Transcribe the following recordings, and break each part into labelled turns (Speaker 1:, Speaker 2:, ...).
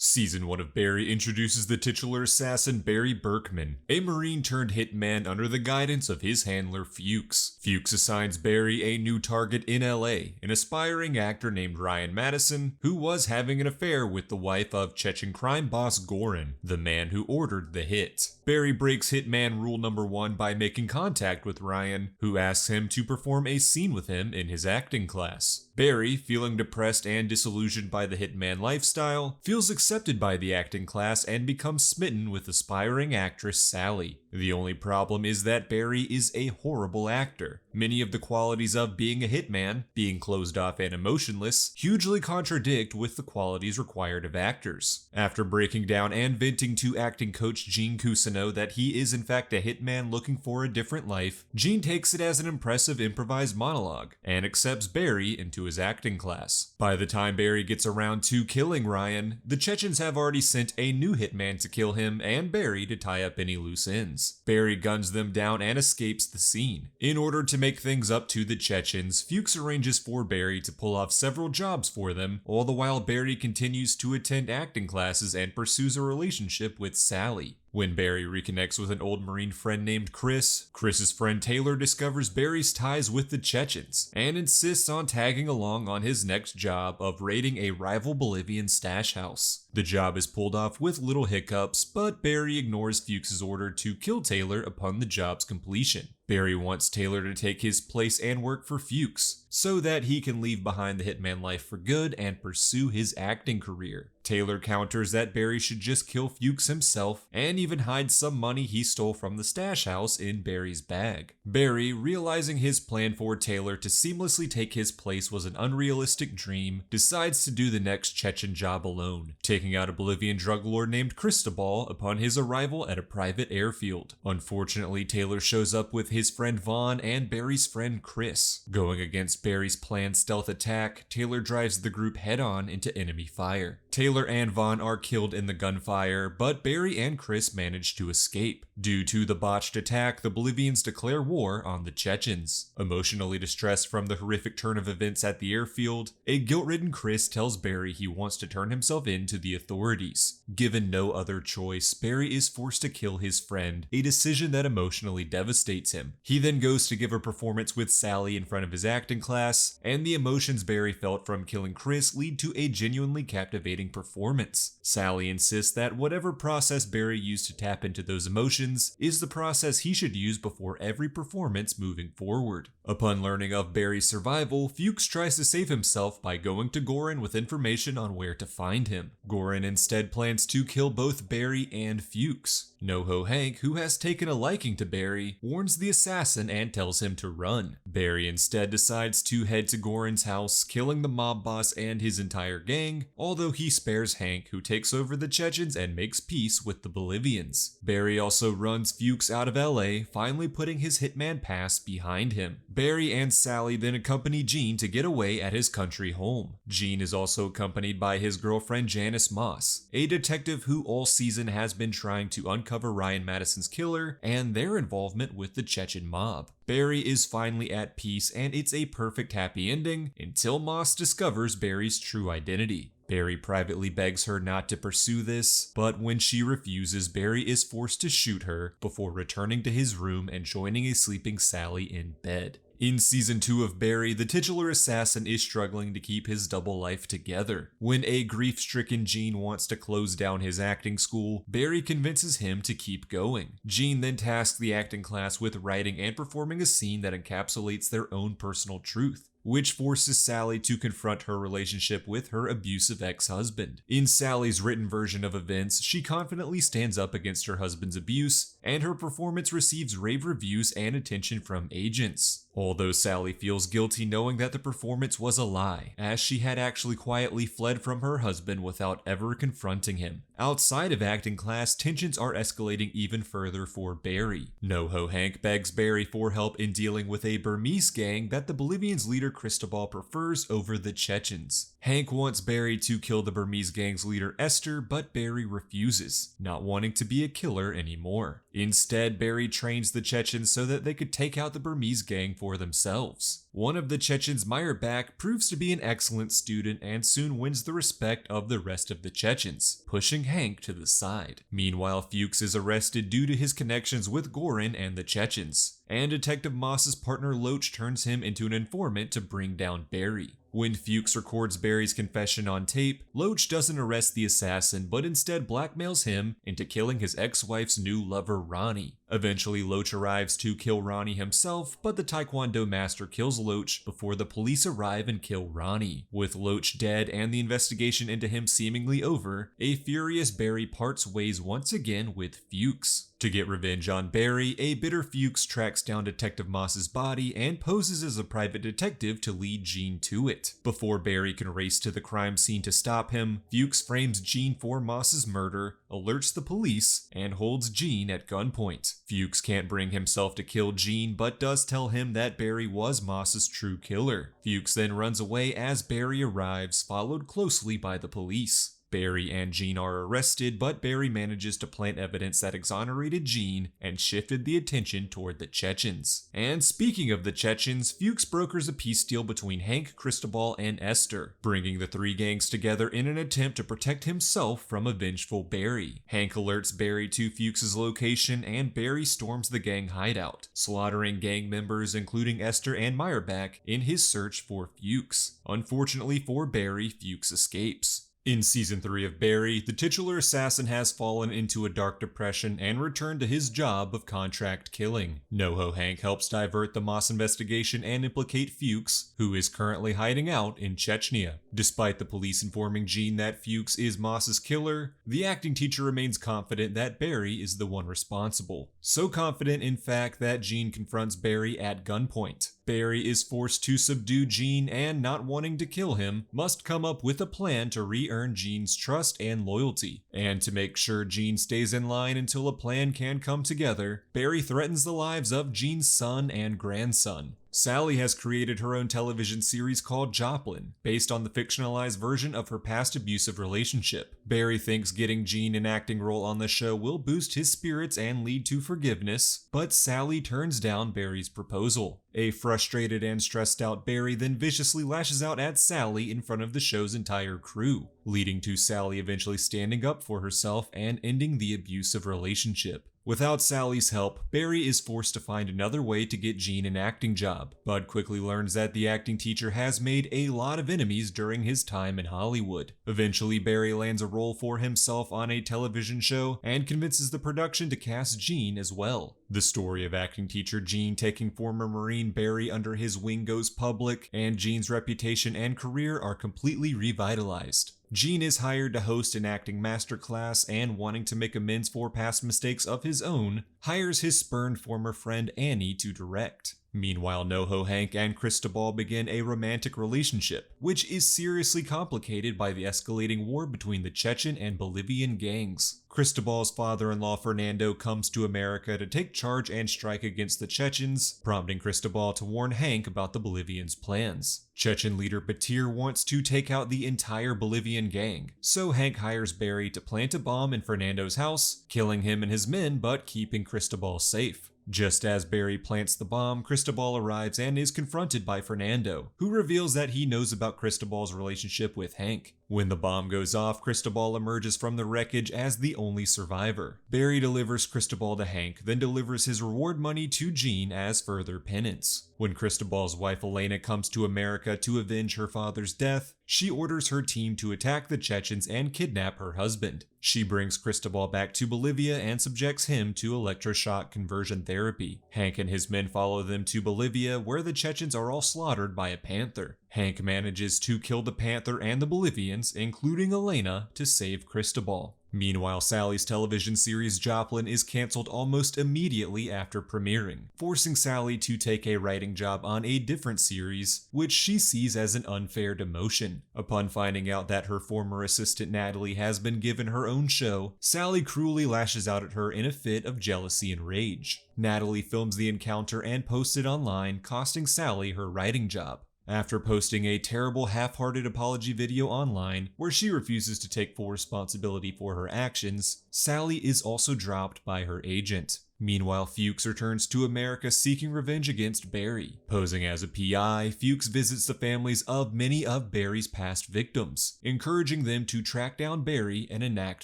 Speaker 1: Season 1 of Barry introduces the titular assassin Barry Berkman, a Marine turned hitman under the guidance of his handler Fuches. Fuches assigns Barry a new target in LA, an aspiring actor named Ryan Madison, who was having an affair with the wife of Chechen crime boss Goran, the man who ordered the hit. Barry breaks hitman rule number 1 by making contact with Ryan, who asks him to perform a scene with him in his acting class. Barry, feeling depressed and disillusioned by the hitman lifestyle, feels accepted by the acting class and becomes smitten with aspiring actress Sally. The only problem is that Barry is a horrible actor. Many of the qualities of being a hitman, being closed off and emotionless, hugely contradict with the qualities required of actors. After breaking down and venting to acting coach Gene Cousineau that he is in fact a hitman looking for a different life, Gene takes it as an impressive improvised monologue and accepts Barry into his acting class. By the time Barry gets around to killing Ryan, the Chechens have already sent a new hitman to kill him and Barry to tie up any loose ends. Barry guns them down and escapes the scene. In order to make things up to the Chechens, Fuches arranges for Barry to pull off several jobs for them, all the while Barry continues to attend acting classes and pursues a relationship with Sally. When Barry reconnects with an old Marine friend named Chris, Chris's friend Taylor discovers Barry's ties with the Chechens and insists on tagging along on his next job of raiding a rival Bolivian stash house. The job is pulled off with little hiccups, but Barry ignores Fuches' order to kill Taylor upon the job's completion. Barry wants Taylor to take his place and work for Fuches, so that he can leave behind the hitman life for good and pursue his acting career. Taylor counters that Barry should just kill Fuches himself and even hide some money he stole from the stash house in Barry's bag. Barry, realizing his plan for Taylor to seamlessly take his place was an unrealistic dream, decides to do the next Chechen job alone, taking out a Bolivian drug lord named Cristobal upon his arrival at a private airfield. Unfortunately, Taylor shows up with his friend Vaughn and Barry's friend Chris. Going against Barry's planned stealth attack, Taylor drives the group head-on into enemy fire. Taylor and Vaughn are killed in the gunfire, but Barry and Chris manage to escape. Due to the botched attack, the Bolivians declare war on the Chechens. Emotionally distressed from the horrific turn of events at the airfield, a guilt-ridden Chris tells Barry he wants to turn himself in to the authorities. Given no other choice, Barry is forced to kill his friend, a decision that emotionally devastates him. He then goes to give a performance with Sally in front of his acting class, and the emotions Barry felt from killing Chris lead to a genuinely captivating performance. Sally insists that whatever process Barry used to tap into those emotions is the process he should use before every performance moving forward. Upon learning of Barry's survival, Fuches tries to save himself by going to Goran with information on where to find him. Goran instead plans to kill both Barry and Fuches. NoHo Hank, who has taken a liking to Barry, warns the assassin and tells him to run. Barry instead decides to head to Goran's house, killing the mob boss and his entire gang, although he spares Hank, who takes over the Chechens and makes peace with the Bolivians. Barry also runs Fuches out of LA, finally putting his hitman past behind him. Barry and Sally then accompany Gene to get away at his country home. Gene is also accompanied by his girlfriend Janice Moss, a detective who all season has been trying to uncover Ryan Madison's killer and their involvement with the Chechen mob. Barry is finally at peace and it's a perfect happy ending until Moss discovers Barry's true identity. Barry privately begs her not to pursue this, but when she refuses, Barry is forced to shoot her before returning to his room and joining a sleeping Sally in bed. In Season 2 of Barry, the titular assassin is struggling to keep his double life together. When a grief-stricken Gene wants to close down his acting school, Barry convinces him to keep going. Gene then tasks the acting class with writing and performing a scene that encapsulates their own personal truth, which forces Sally to confront her relationship with her abusive ex-husband. In Sally's written version of events, she confidently stands up against her husband's abuse, and her performance receives rave reviews and attention from agents. Although Sally feels guilty knowing that the performance was a lie, as she had actually quietly fled from her husband without ever confronting him. Outside of acting class, tensions are escalating even further for Barry. NoHo Hank begs Barry for help in dealing with a Burmese gang that the Bolivians' leader Cristobal prefers over the Chechens. Hank wants Barry to kill the Burmese gang's leader Esther, but Barry refuses, not wanting to be a killer anymore. Instead, Barry trains the Chechens so that they could take out the Burmese gang for themselves. One of the Chechens, Meyerback, proves to be an excellent student and soon wins the respect of the rest of the Chechens, pushing Hank to the side. Meanwhile, Fuches is arrested due to his connections with Goran and the Chechens, and Detective Moss's partner Loach turns him into an informant to bring down Barry. When Fuches records Barry's confession on tape, Loach doesn't arrest the assassin but instead blackmails him into killing his ex-wife's new lover Ronnie. Eventually, Loach arrives to kill Ronnie himself, but the Taekwondo master kills Loach before the police arrive and kill Ronnie. With Loach dead and the investigation into him seemingly over, a furious Barry parts ways once again with Fuches. To get revenge on Barry, a bitter Fuches tracks down Detective Moss's body and poses as a private detective to lead Jean to it. Before Barry can race to the crime scene to stop him, Fuches frames Jean for Moss's murder, alerts the police, and holds Jean at gunpoint. Fuches can't bring himself to kill Jean, but does tell him that Barry was Moss's true killer. Fuches then runs away as Barry arrives, followed closely by the police. Barry and Jean are arrested, but Barry manages to plant evidence that exonerated Jean and shifted the attention toward the Chechens. And speaking of the Chechens, Fuches brokers a peace deal between Hank, Cristobal, and Esther, bringing the three gangs together in an attempt to protect himself from a vengeful Barry. Hank alerts Barry to Fuches' location, and Barry storms the gang hideout, slaughtering gang members including Esther and Meyerback in his search for Fuches. Unfortunately for Barry, Fuches escapes. In Season 3 of Barry, the titular assassin has fallen into a dark depression and returned to his job of contract killing. NoHo Hank helps divert the Moss investigation and implicate Fuches, who is currently hiding out in Chechnya. Despite the police informing Jean that Fuches is Moss's killer, the acting teacher remains confident that Barry is the one responsible. So confident, in fact, that Jean confronts Barry at gunpoint. Barry is forced to subdue Jean and, not wanting to kill him, must come up with a plan to re-earn Jean's trust and loyalty. And to make sure Jean stays in line until a plan can come together, Barry threatens the lives of Jean's son and grandson. Sally has created her own television series called Joplin, based on the fictionalized version of her past abusive relationship. Barry thinks getting Jean an acting role on the show will boost his spirits and lead to forgiveness, but Sally turns down Barry's proposal. A frustrated and stressed out Barry then viciously lashes out at Sally in front of the show's entire crew, leading to Sally eventually standing up for herself and ending the abusive relationship. Without Sally's help, Barry is forced to find another way to get Jean an acting job, but quickly learns that the acting teacher has made a lot of enemies during his time in Hollywood. Eventually, Barry lands a role for himself on a television show and convinces the production to cast Jean as well. The story of acting teacher Jean taking former Marine Barry under his wing goes public, and Jean's reputation and career are completely revitalized. Jean is hired to host an acting masterclass and, wanting to make amends for past mistakes of his own, hires his spurned former friend Annie to direct. Meanwhile, NoHo Hank and Cristobal begin a romantic relationship, which is seriously complicated by the escalating war between the Chechen and Bolivian gangs. Cristobal's father-in-law Fernando comes to America to take charge and strike against the Chechens, prompting Cristobal to warn Hank about the Bolivians' plans. Chechen leader Batir wants to take out the entire Bolivian gang, so Hank hires Barry to plant a bomb in Fernando's house, killing him and his men but keeping Cristobal safe. Just as Barry plants the bomb, Cristobal arrives and is confronted by Fernando, who reveals that he knows about Cristobal's relationship with Hank. When the bomb goes off, Cristobal emerges from the wreckage as the only survivor. Barry delivers Cristobal to Hank, then delivers his reward money to Jean as further penance. When Cristobal's wife Elena comes to America to avenge her father's death, she orders her team to attack the Chechens and kidnap her husband. She brings Cristobal back to Bolivia and subjects him to electroshock conversion therapy. Hank and his men follow them to Bolivia, where the Chechens are all slaughtered by a panther. Hank manages to kill the panther and the Bolivians, including Elena, to save Cristobal. Meanwhile, Sally's television series Joplin is canceled almost immediately after premiering, forcing Sally to take a writing job on a different series, which she sees as an unfair demotion. Upon finding out that her former assistant Natalie has been given her own show, Sally cruelly lashes out at her in a fit of jealousy and rage. Natalie films the encounter and posts it online, costing Sally her writing job. After posting a terrible half-hearted apology video online where she refuses to take full responsibility for her actions, Sally is also dropped by her agent. Meanwhile, Fuches returns to America seeking revenge against Barry. Posing as a PI, Fuches visits the families of many of Barry's past victims, encouraging them to track down Barry and enact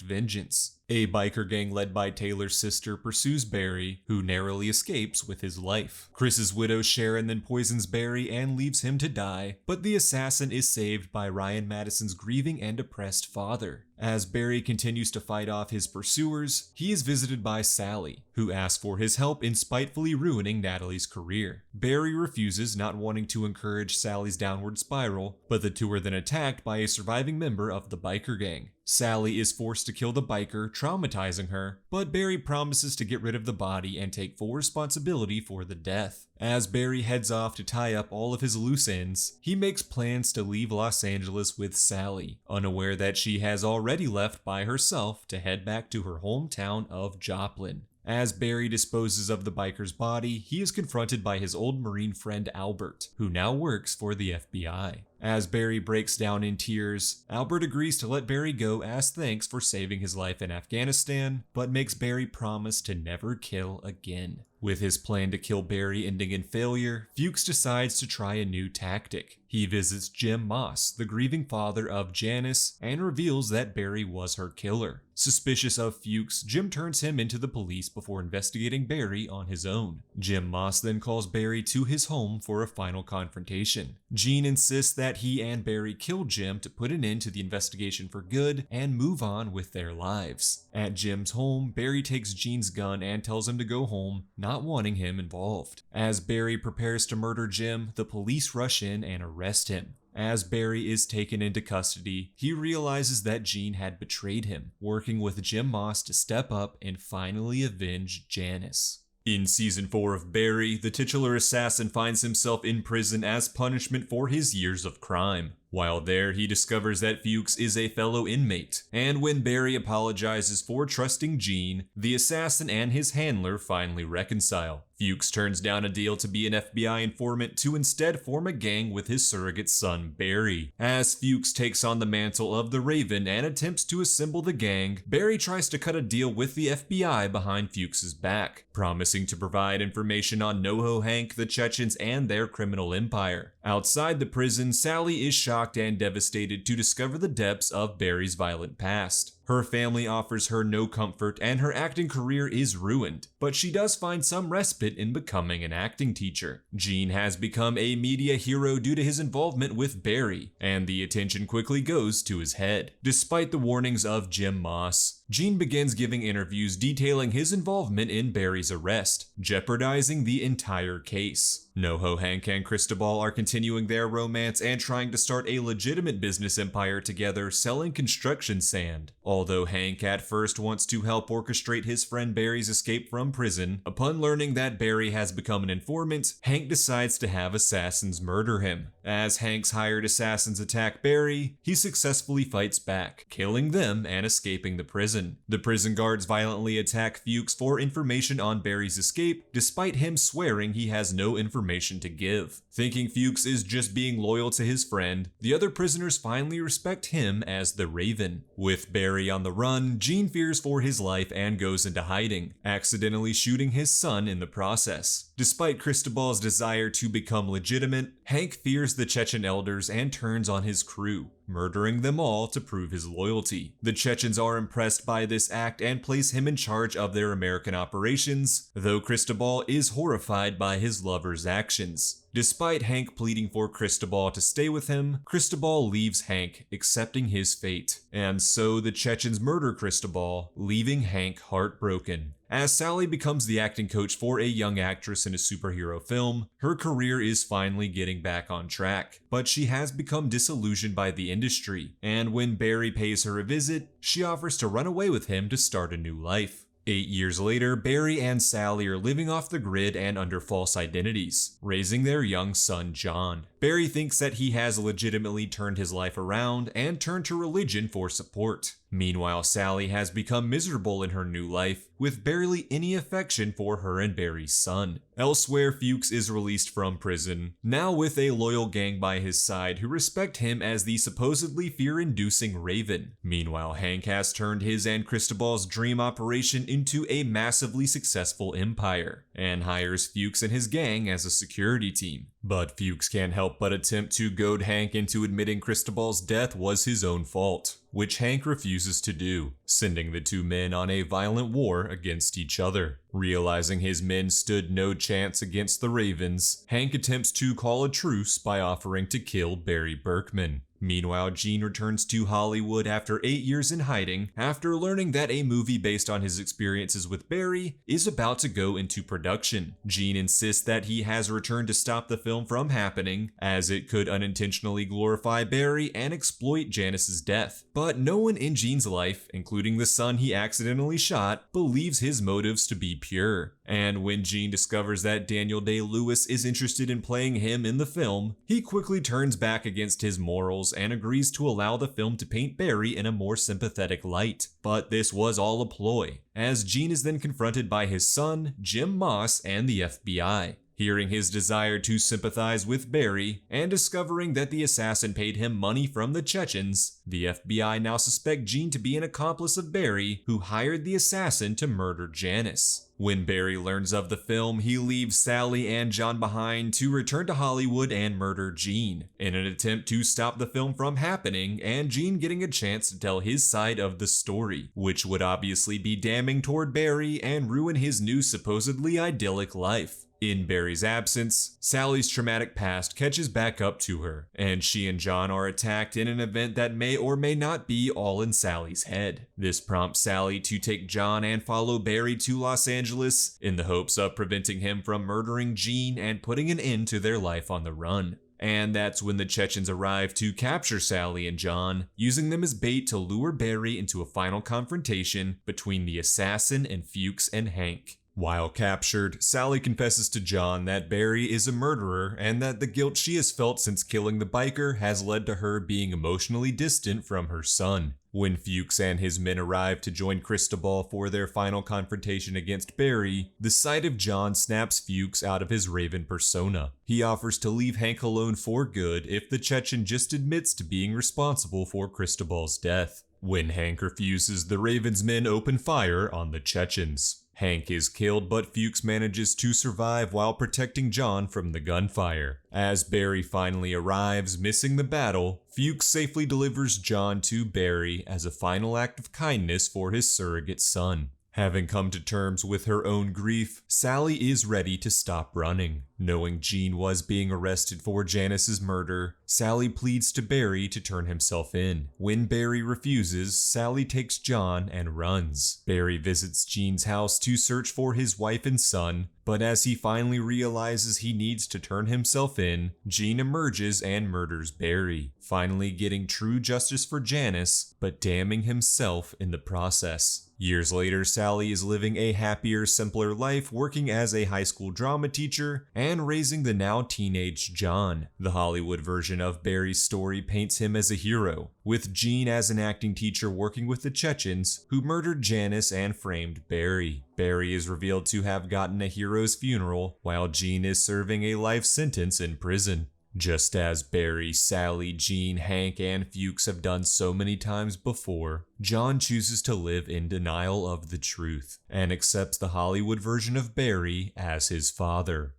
Speaker 1: vengeance. A biker gang led by Taylor's sister pursues Barry, who narrowly escapes with his life. Chris's widow Sharon then poisons Barry and leaves him to die, but the assassin is saved by Ryan Madison's grieving and depressed father. As Barry continues to fight off his pursuers, he is visited by Sally, who asks for his help in spitefully ruining Natalie's career. Barry refuses, not wanting to encourage Sally's downward spiral, but the two are then attacked by a surviving member of the biker gang. Sally is forced to kill the biker, traumatizing her, but Barry promises to get rid of the body and take full responsibility for the death. As Barry heads off to tie up all of his loose ends, he makes plans to leave Los Angeles with Sally, unaware that she has already left by herself to head back to her hometown of Joplin. As Barry disposes of the biker's body, he is confronted by his old Marine friend Albert, who now works for the FBI. As Barry breaks down in tears, Albert agrees to let Barry go as thanks for saving his life in Afghanistan, but makes Barry promise to never kill again. With his plan to kill Barry ending in failure, Fuches decides to try a new tactic. He visits Jim Moss, the grieving father of Janice, and reveals that Barry was her killer. Suspicious of Fuches, Jim turns him into the police before investigating Barry on his own. Jim Moss then calls Barry to his home for a final confrontation. Gene insists that he and Barry killed Jim to put an end to the investigation for good and move on with their lives. At Jim's home, Barry takes Gene's gun and tells him to go home, not wanting him involved. As Barry prepares to murder Jim, the police rush in and arrest him. As Barry is taken into custody, he realizes that Gene had betrayed him, working with Jim Moss to step up and finally avenge Janice. In Season 4 of Barry, the titular assassin finds himself in prison as punishment for his years of crime. While there, he discovers that Fuches is a fellow inmate, and when Barry apologizes for trusting Gene, the assassin and his handler finally reconcile. Fuches turns down a deal to be an FBI informant to instead form a gang with his surrogate son, Barry. As Fuches takes on the mantle of the Raven and attempts to assemble the gang, Barry tries to cut a deal with the FBI behind Fuches' back, promising to provide information on NoHo Hank, the Chechens, and their criminal empire. Outside the prison, Sally is shocked and devastated to discover the depths of Barry's violent past. Her family offers her no comfort and her acting career is ruined, but she does find some respite in becoming an acting teacher. Gene has become a media hero due to his involvement with Barry, and the attention quickly goes to his head. Despite the warnings of Jim Moss, Gene begins giving interviews detailing his involvement in Barry's arrest, jeopardizing the entire case. NoHo Hank and Cristobal are continuing their romance and trying to start a legitimate business empire together selling construction sand. Although Hank at first wants to help orchestrate his friend Barry's escape from prison, upon learning that Barry has become an informant, Hank decides to have assassins murder him. As Hank's hired assassins attack Barry, he successfully fights back, killing them and escaping the prison. The prison guards violently attack Fuches for information on Barry's escape, despite him swearing he has no information to give. Thinking Fuches is just being loyal to his friend, the other prisoners finally respect him as the Raven. With Barry on the run, Gene fears for his life and goes into hiding, accidentally shooting his son in the process. Despite Cristobal's desire to become legitimate, Hank fears the Chechen elders and turns on his crew, murdering them all to prove his loyalty. The Chechens are impressed by this act and place him in charge of their American operations, though Cristobal is horrified by his lover's actions. Despite Hank pleading for Cristobal to stay with him, Cristobal leaves Hank, accepting his fate. And so the Chechens murder Cristobal, leaving Hank heartbroken. As Sally becomes the acting coach for a young actress in a superhero film, her career is finally getting back on track, but she has become disillusioned by the industry, and when Barry pays her a visit, she offers to run away with him to start a new life. 8 years later, Barry and Sally are living off the grid and under false identities, raising their young son John. Barry thinks that he has legitimately turned his life around and turned to religion for support. Meanwhile, Sally has become miserable in her new life, with barely any affection for her and Barry's son. Elsewhere, Fuches is released from prison, now with a loyal gang by his side who respect him as the supposedly fear-inducing Raven. Meanwhile, Hank has turned his and Cristobal's dream operation into a massively successful empire, and hires Fuches and his gang as a security team. But Fuches can't help but attempt to goad Hank into admitting Cristobal's death was his own fault, which Hank refuses to do, sending the two men on a violent war against each other. Realizing his men stood no chance against the Ravens, Hank attempts to call a truce by offering to kill Barry Berkman. Meanwhile, Gene returns to Hollywood after 8 years in hiding, after learning that a movie based on his experiences with Barry is about to go into production. Gene insists that he has returned to stop the film from happening, as it could unintentionally glorify Barry and exploit Janice's death. But no one in Gene's life, including the son he accidentally shot, believes his motives to be pure. And when Gene discovers that Daniel Day-Lewis is interested in playing him in the film, he quickly turns back against his morals and agrees to allow the film to paint Barry in a more sympathetic light. But this was all a ploy, as Gene is then confronted by his son, Jim Moss, and the FBI. Hearing his desire to sympathize with Barry, and discovering that the assassin paid him money from the Chechens, the FBI now suspect Gene to be an accomplice of Barry, who hired the assassin to murder Janice. When Barry learns of the film, he leaves Sally and John behind to return to Hollywood and murder Gene, in an attempt to stop the film from happening and Gene getting a chance to tell his side of the story, which would obviously be damning toward Barry and ruin his new supposedly idyllic life. In Barry's absence, Sally's traumatic past catches back up to her, and she and John are attacked in an event that may or may not be all in Sally's head. This prompts Sally to take John and follow Barry to Los Angeles in the hopes of preventing him from murdering Gene and putting an end to their life on the run. And that's when the Chechens arrive to capture Sally and John, using them as bait to lure Barry into a final confrontation between the assassin and Fuches and Hank. While captured, Sally confesses to John that Barry is a murderer and that the guilt she has felt since killing the biker has led to her being emotionally distant from her son. When Fuches and his men arrive to join Cristobal for their final confrontation against Barry, the sight of John snaps Fuches out of his Raven persona. He offers to leave Hank alone for good if the Chechen just admits to being responsible for Cristobal's death. When Hank refuses, the Raven's men open fire on the Chechens. Hank is killed, but Fuches manages to survive while protecting John from the gunfire. As Barry finally arrives, missing the battle, Fuches safely delivers John to Barry as a final act of kindness for his surrogate son. Having come to terms with her own grief, Sally is ready to stop running. Knowing Gene was being arrested for Janice's murder, Sally pleads to Barry to turn himself in. When Barry refuses, Sally takes John and runs. Barry visits Gene's house to search for his wife and son, but as he finally realizes he needs to turn himself in, Gene emerges and murders Barry, finally getting true justice for Janice, but damning himself in the process. Years later, Sally is living a happier, simpler life working as a high school drama teacher and raising the now teenage John. The Hollywood version of Barry's story paints him as a hero, with Gene as an acting teacher working with the Chechens who murdered Janice and framed Barry. Barry is revealed to have gotten a hero's funeral, while Gene is serving a life sentence in prison. Just as Barry, Sally, Gene, Hank, and Fuches have done so many times before, John chooses to live in denial of the truth and accepts the Hollywood version of Barry as his father.